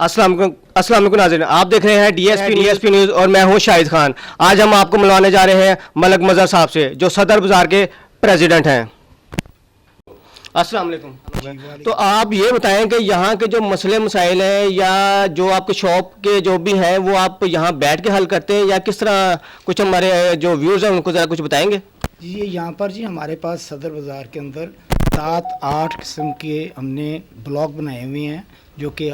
अस्सलाम वालेकुम नाज़रीन, आप देख रहे हैं डीएसपी न्यूज़ और मैं हूं शाहिद खान। आज हम आपको मिलवाने जा रहे हैं मलक मज़हर साहब से, जो सदर बाज़ार के प्रेसिडेंट हैं। अस्सलाम वालेकुम। तो आप ये बताएं कि यहाँ के जो मसले मसाइल हैं या जो आपके शॉप के जो भी हैं वो आप यहाँ बैठ के हल करते हैं या किस तरह, कुछ हमारे जो व्यूअर्स हैं उनको ज़रा कुछ बताएंगे। जी यहाँ पर जी हमारे पास सदर बाज़ार के अंदर 7-8 किस्म के हमने ब्लॉक बनाए हुए हैं, जो कि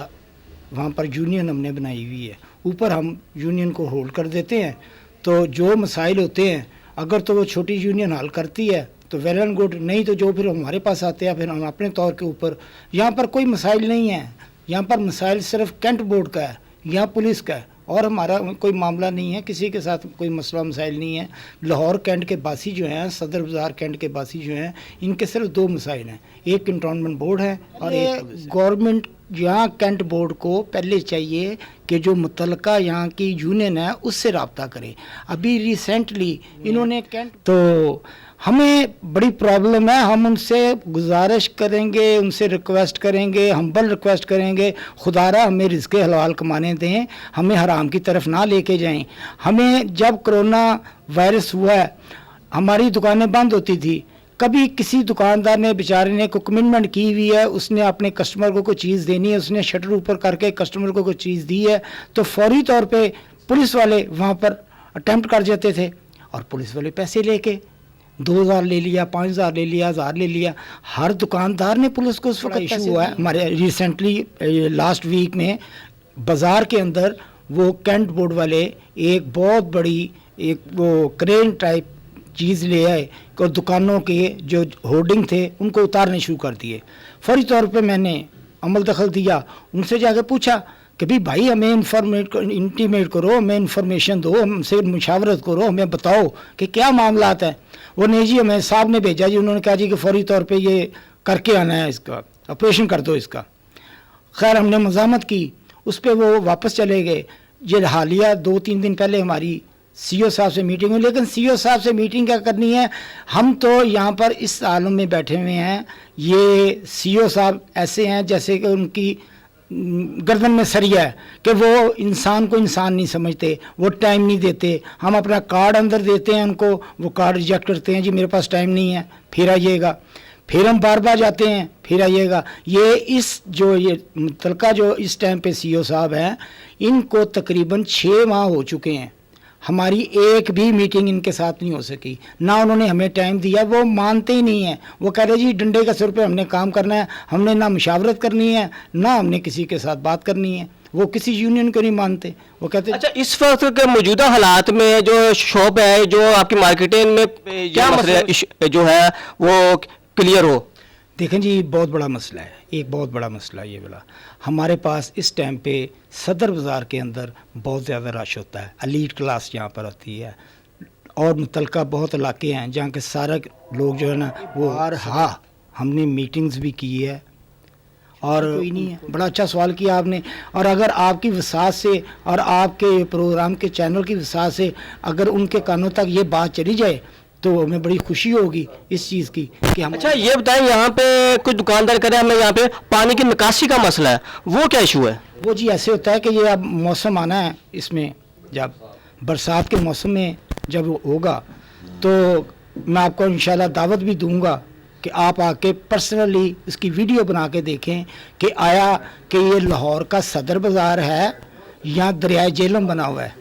वहाँ पर यूनियन हमने बनाई हुई है। ऊपर हम यूनियन को होल्ड कर देते हैं, तो जो मसाइल होते हैं अगर तो वो छोटी यूनियन हल करती है तो वेल एंड गुड, नहीं तो जो फिर हमारे पास आते हैं फिर हम अपने तौर के ऊपर। यहाँ पर कोई मसाइल नहीं है, यहाँ पर मसाइल सिर्फ कैंट बोर्ड का है, यहाँ पुलिस का है, और हमारा कोई मामला नहीं है, किसी के साथ कोई मसला मसाइल नहीं है। लाहौर कैंट के बासी जो हैं, सदर बाज़ार कैंट के बासी जो हैं, इनके सिर्फ 2 मसाइल हैं, एक कंटोनमेंट बोर्ड है और एक गवर्नमेंट। यहाँ कैंट बोर्ड को पहले चाहिए कि जो मुतलका यहाँ की यूनियन है उससे रब्ता करे। अभी रिसेंटली इन्होंने कैंट, तो हमें बड़ी प्रॉब्लम है, हम उनसे गुजारिश करेंगे, उनसे रिक्वेस्ट करेंगे, हम्बल रिक्वेस्ट करेंगे, खुदारा हमें रिज़्क़ हलाल कमाने दें, हमें हराम की तरफ ना लेके जाएं। हमें जब कोरोना वायरस हुआ है हमारी दुकानें बंद होती थी, कभी किसी दुकानदार ने बेचारे ने कोई कमिटमेंट की हुई है, उसने अपने कस्टमर को कोई चीज़ देनी है, उसने शटर ऊपर करके कस्टमर को कोई चीज़ दी है, तो फौरी तौर पे पुलिस वाले वहाँ पर अटेम्प्ट कर जाते थे और पुलिस वाले पैसे लेके 2000 ले लिया, 5000 ले लिया, 1000 ले लिया। हर दुकानदार ने पुलिस को उस वक्त इशू हुआ है। हमारे रिसेंटली लास्ट वीक में बाज़ार के अंदर वो कैंट बोर्ड वाले एक बहुत बड़ी एक वो क्रेन टाइप चीज़ ले आए और दुकानों के जो होर्डिंग थे उनको उतारने शुरू कर दिए। फौरी तौर पे मैंने अमल दखल दिया, उनसे जाकर पूछा कि भाई हमें इंटीमेट करो, हमें इंफॉर्मेशन दो, हमसे मुशावरत करो, हमें बताओ कि क्या मामलात है। वो नहीं जी, हमें साहब ने भेजा जी, उन्होंने कहा जी कि फौरी तौर पे ये करके आना है, इसका ऑपरेशन कर दो इसका। खैर हमने मज़ामत की, उस पर वो वापस चले गए। ये हालिया 2-3 दिन पहले हमारी सीओ साहब से मीटिंग हुई, लेकिन सीओ साहब से मीटिंग क्या करनी है, हम तो यहाँ पर इस आलम में बैठे हुए हैं। ये सीओ साहब ऐसे हैं जैसे कि उनकी गर्दन में सरिया है, कि वो इंसान को इंसान नहीं समझते, वो टाइम नहीं देते। हम अपना कार्ड अंदर देते हैं उनको, वो कार्ड रिजेक्ट करते हैं, जी मेरे पास टाइम नहीं है, फिर आइएगा। फिर हम बार बार जाते हैं, फिर आइएगा। ये मुतलका जो इस टाइम पे सीओ साहब हैं, इनको तकरीबन 6 माह हो चुके हैं, हमारी एक भी मीटिंग इनके साथ नहीं हो सकी, ना उन्होंने हमें टाइम दिया। वो मानते ही नहीं है, वो कह रहे जी डंडे के सिर पे हमने काम करना है, हमने ना मुशावरत करनी है ना हमने किसी के साथ बात करनी है। वो किसी यूनियन को नहीं मानते, वो कहते। अच्छा, इस वक्त के मौजूदा हालात में जो शॉप है, जो आपकी मार्केटिंग में क्या मसला जो है वो क्लियर हो। देखें जी, बहुत बड़ा मसला है, एक बहुत बड़ा मसला ये वाला। हमारे पास इस टाइम पे सदर बाज़ार के अंदर बहुत ज़्यादा रश होता है, एलीट क्लास यहाँ पर होती है, और मुतलका बहुत इलाके हैं जहाँ के सारे लोग जो है ना वो। और हाँ, हमने मीटिंग्स भी की है और कोई नहीं है। बड़ा अच्छा सवाल किया आपने। और अगर आपकी वसात से और आपके प्रोग्राम के चैनल की वसात से अगर उनके कानों तक ये बात चली जाए तो हमें बड़ी खुशी होगी इस चीज़ की कि हम। अच्छा ये बताएं, यहाँ पे कुछ दुकानदार करें, हमें यहाँ पे पानी की निकासी का मसला है, वो क्या इशू है। वो जी ऐसे होता है कि ये अब मौसम आना है, इसमें जब बरसात के मौसम में जब होगा तो मैं आपको इंशाल्लाह दावत भी दूंगा कि आप आके पर्सनली इसकी वीडियो बना के देखें कि आया कि ये लाहौर का सदर बाज़ार है, यहाँ दरियाए जेहलम बना हुआ है।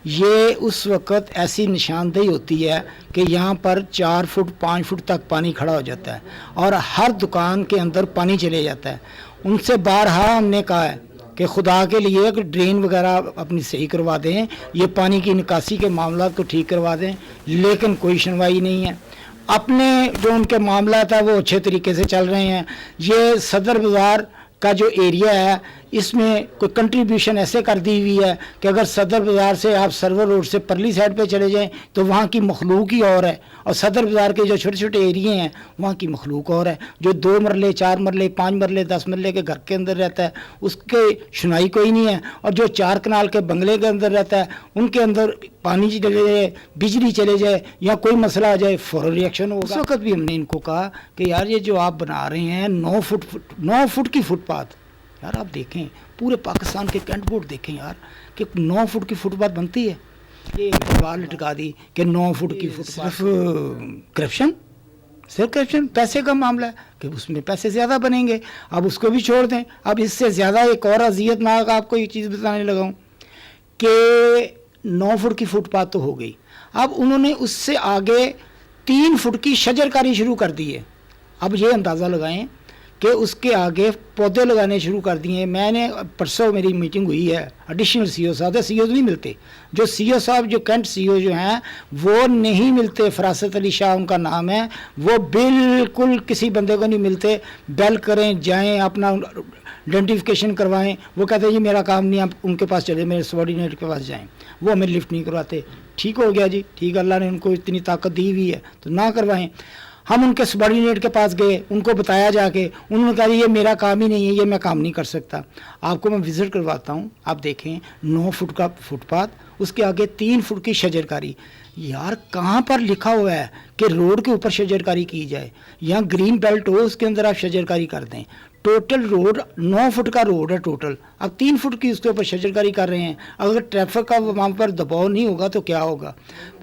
ये उस वक़्त ऐसी निशानदेही होती है कि यहाँ पर 4 फुट 5 फुट तक पानी खड़ा हो जाता है और हर दुकान के अंदर पानी चले जाता है। उनसे बारहा हमने कहा है कि खुदा के लिए कि ड्रेन वगैरह अपनी सही करवा दें, ये पानी की निकासी के मामला को ठीक करवा दें, लेकिन कोई सुनवाई नहीं है। अपने जो उनके मामला था वो अच्छे तरीके से चल रहे हैं। ये सदर बाज़ार का जो एरिया है इसमें कोई कंट्रीब्यूशन ऐसे कर दी हुई है कि अगर सदर बाज़ार से आप सर्वर रोड से परली साइड पे चले जाएं तो वहाँ की मखलूक ही और है, और सदर बाज़ार के जो छोटे छोटे एरिए हैं वहाँ की मखलूक और है। जो 2 मरले 4 मरले 5 मरले 10 मरले के घर के अंदर रहता है उसके सुनाई कोई नहीं है, और जो 4 कनाल के बंगले के अंदर रहता है उनके अंदर पानी चले जाए, बिजली चले जाए या कोई मसला आ जाए, फ़ौरन रिएक्शन होगा। उस वक्त भी हमने इनको कहा कि यार ये जो आप बना रहे हैं 9 फुट की फुटपाथ, यार आप देखें पूरे पाकिस्तान के कैंट बोर्ड देखें यार कि 9 फुट की फुटपाथ बनती है, ये दीवार लटका दी कि 9 फुट की फुटपाथ। सिर्फ करप्शन, पैसे का मामला है कि उसमें पैसे ज़्यादा बनेंगे, अब उसको भी छोड़ दें। अब इससे ज़्यादा एक और अजियतनाक आपको एक चीज़ बताने लगा हूँ कि 9 फुट की फुटपाथ तो हो गई, अब उन्होंने उससे आगे 3 फुट की शजरकारी शुरू कर दी है। अब ये अंदाज़ा लगाएं कि उसके आगे पौधे लगाने शुरू कर दिए। मैंने परसों मेरी मीटिंग हुई है, एडिशनल सीईओ साहब, सीईओ नहीं मिलते, जो सीईओ साहब जो कैंट सीईओ जो हैं वो नहीं मिलते, फरासत अली शाह उनका नाम है, वो बिल्कुल किसी बंदे को नहीं मिलते। बेल करें, जाएं, अपना आइडेंटिफिकेशन करवाएं, वो कहते हैं जी मेरा काम नहीं, आप उनके पास चले, मेरे सबॉर्डिनेट के पास जाएं, वो हमें लिफ्ट नहीं करवाते। ठीक हो गया जी, ठीक, अल्लाह ने उनको इतनी ताकत दी हुई है तो ना करवाएं। हम उनके सबॉर्डिनेट के पास गए, उनको बताया जाके, उन्होंने कहा ये मेरा काम ही नहीं है, ये मैं काम नहीं कर सकता। आपको मैं विज़िट करवाता हूँ, आप देखें 9 फुट का फुटपाथ, उसके आगे 3 फुट की शजरकारी। यार कहाँ पर लिखा हुआ है कि रोड के ऊपर शजरकारी की जाए? यहाँ ग्रीन बेल्ट हो, उसके अंदर आप शजरकारी कर दें। टोटल रोड 9 फुट का रोड है टोटल, अब 3 फुट की उसके ऊपर शजरकारी कर रहे हैं। अगर ट्रैफिक का वहाँ पर दबाव नहीं होगा तो क्या होगा?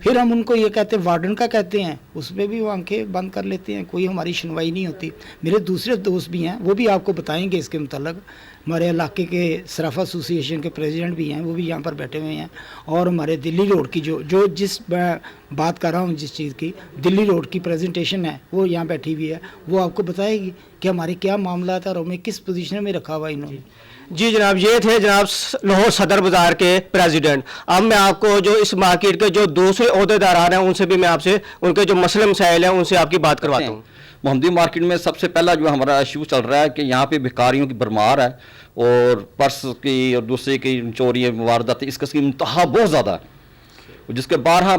फिर हम उनको ये कहते हैं, वार्डन का कहते हैं, उस पर भी वो आंखें बंद कर लेते हैं, कोई हमारी सुनवाई नहीं होती। मेरे दूसरे दोस्त भी हैं, वो भी आपको बताएंगे इसके मतलब। हमारे इलाके के सराफा एसोसिएशन के प्रेसिडेंट भी हैं, वो भी यहाँ पर बैठे हुए हैं। और हमारे दिल्ली रोड की जो जिस बात कर रहा हूँ, जिस चीज़ की दिल्ली रोड की प्रेजेंटेशन है, वो यहाँ बैठी हुई है, वो आपको बताएगी कि हमारे क्या मामला था और हमें किस पोजीशन में रखा हुआ इन्होंने। जी जनाब, ये थे जनाब लाहौर सदर बाज़ार के प्रेसिडेंट। अब मैं आपको जो इस मार्केट के जो दूसरे अहदेदार हैं उनसे भी मैं आपसे उनके जो मसले मसाइल हैं उनसे आपकी बात करवाता हूँ। मोहम्मदी मार्केट में सबसे पहला जो हमारा इशू चल रहा है कि यहाँ पे भिखारियों की भरमार है और पर्स की और दूसरे की चोरी वारदात, इस किस्म की इंतहा बहुत ज़्यादा है, जिसके 12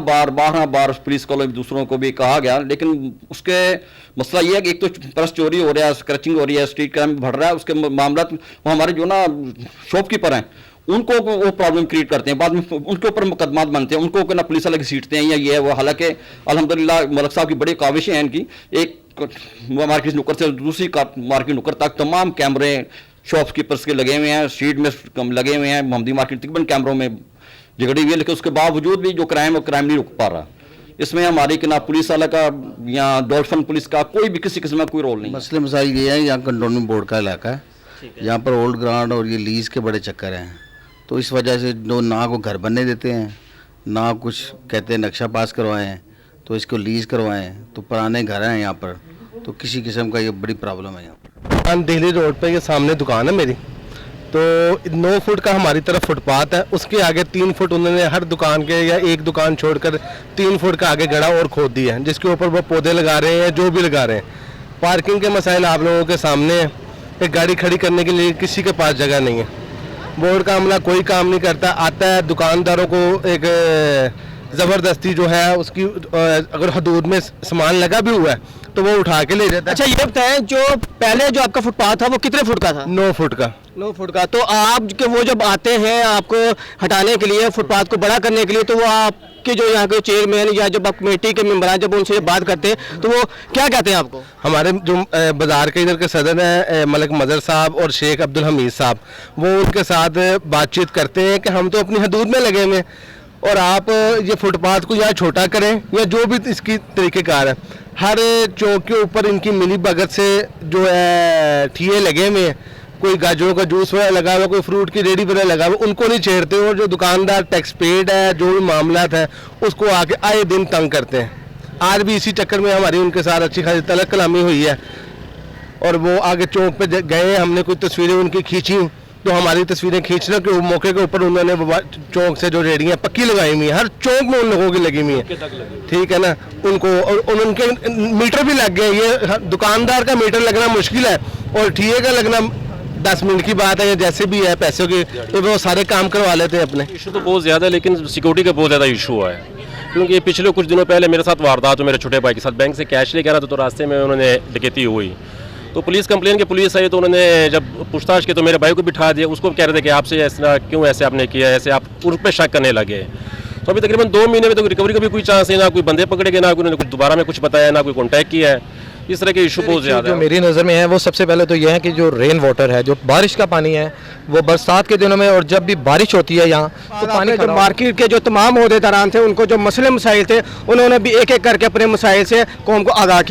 बार पुलिस को दूसरों को भी कहा गया। लेकिन उसके मसला ये है कि एक तो पर्स चोरी हो रहा है, स्क्रैचिंग हो रही है, स्ट्रीट क्राइम बढ़ रहा है, उसके मामला वो हमारे जो ना शॉपकीपर हैं उनको वो प्रॉब्लम क्रिएट करते हैं, बाद में उनके ऊपर मुकदमा बनते हैं, उनको ना पुलिस वाले घसीटते हैं या ये है वो। हालांकि अल्हम्दुलिल्लाह मलक साहब की बड़ी काविशें हैं इनकी, एक मार्केट नुक्कड़ से दूसरी मार्केट नुक्कड़ तक तमाम कैमरे शॉपकीपर्स के लगे हुए हैं, स्ट्रीट में लगे हुए हैं। मोहम्मदी मार्केट तकरीबन कैमरों में जगड़ी हुई है, लेकिन उसके बावजूद भी जो क्राइम नहीं रुक पा रहा। इसमें हमारी कि ना पुलिस वाला का या डॉल्फिन पुलिस का कोई भी किसी किस्म का कोई रोल नहीं। मसले मसाइल ये है, यहाँ कंटोनमेंट बोर्ड का इलाका है, यहाँ पर ओल्ड ग्राउंड और ये लीज के बड़े चक्कर हैं, तो इस वजह से जो ना को घर बनने देते हैं, ना कुछ कहते हैं नक्शा पास करवाएं, तो इसको लीज करवाएं, तो पुराने घर हैं यहाँ पर, तो किसी किस्म का ये बड़ी प्रॉब्लम है यहाँ पर। दिल्ली रोड पे ये सामने दुकान है मेरी, तो 9 फुट का हमारी तरफ फुटपाथ है, उसके आगे 3 फुट उन्होंने हर दुकान के या एक दुकान छोड़कर 3 फुट का आगे गड़ा और खोद दिया है, जिसके ऊपर वो पौधे लगा रहे हैं, जो भी लगा रहे हैं। पार्किंग के मसाइल आप लोगों के सामने है, एक गाड़ी खड़ी करने के लिए किसी के पास जगह नहीं है। बोर्ड का अमला कोई काम नहीं करता, आता है दुकानदारों को एक ज़बरदस्ती जो है उसकी, अगर हदूद में सामान लगा भी हुआ है तो वो उठा के ले जाता है। अच्छा ये बताएं, जो पहले जो आपका फुटपाथ था वो कितने फुट का था? 9 फुट का। 9 फुट का। तो आप के वो जब आते हैं आपको हटाने के लिए, फुटपाथ को बड़ा करने के लिए, तो वो आपके जो यहाँ के चेयरमैन या जब आप कमेटी के मेंबर जब उनसे बात करते हैं तो वो क्या कहते हैं आपको? हमारे जो बाज़ार के इधर के सदर हैं मलक मज़र साहब और शेख अब्दुल हमीद साहब, वो उनके साथ बातचीत करते हैं कि हम तो अपनी हदूद में लगे हुए हैं और आप ये फुटपाथ को या छोटा करें या जो भी इसकी तरीक़ेकार है। हर चौक के ऊपर इनकी मिली भगत से जो है ठिये लगे हुए हैं, कोई गाजरों का जूस वगैरह लगा हुआ, कोई फ्रूट की रेडी वगैरह लगा हुआ, उनको नहीं छेड़ते और जो दुकानदार टैक्स पेड है, जो भी मामलात है उसको आके आए दिन तंग करते हैं। आज भी इसी चक्कर में हमारी उनके साथ अच्छी खासी तलक कलामी हुई है और वो आगे चौक पे गए, हमने कोई तस्वीरें उनकी खींची, तो हमारी तस्वीरें खींचने के मौके के ऊपर उन्होंने चौक से जो रेडियाँ पक्की लगाई हुई हैं, हर चौक में उन लोगों की लगी हुई है, ठीक है ना, उनको और उनके मीटर भी लग गए। ये दुकानदार का मीटर लगना मुश्किल है और ठिये का लगना 10 मिनट की बात है, जैसे भी है पैसों की, तो वो सारे काम करवा लेते हैं अपने। इशू तो बहुत ज़्यादा है, लेकिन सिक्योरिटी का बहुत ज़्यादा इशू है, क्योंकि पिछले कुछ दिनों पहले मेरे साथ वारदात, मेरे छोटे भाई के साथ बैंक से कैश लेके आ रहा था, तो रास्ते में उन्होंने डकैती हुई, तो पुलिस कंप्लेन की पुलिस आई, तो उन्होंने जब पूछताछ की तो मेरे भाई को बिठा दिया, उसको कह रहे थे कि आपसे ऐसा क्यों, ऐसे आपने किया, ऐसे आप उन पर शक करने लगे। तो अभी तकरीबन 2 महीने में तो रिकवरी का भी कोई चांस है, ना कोई बंदे पकड़े गए, ना कोई दोबारा में कुछ बताया, ना कोई कॉन्टैक्ट किया है। इस तरह के इशू बहुत ज़्यादा जो है। मेरी नज़र में है वो सबसे पहले तो यह है कि जो रेन वाटर है, जो बारिश का पानी है, वो बरसात के दिनों में और जब भी बारिश होती है यहाँ तो पानी जो मार्केट के जो तमाम अहदेदारान थे, उनको जो मसले मसाइल थे, उन्होंने भी एक एक करके अपने मसाइल से कौम को आगाह किया।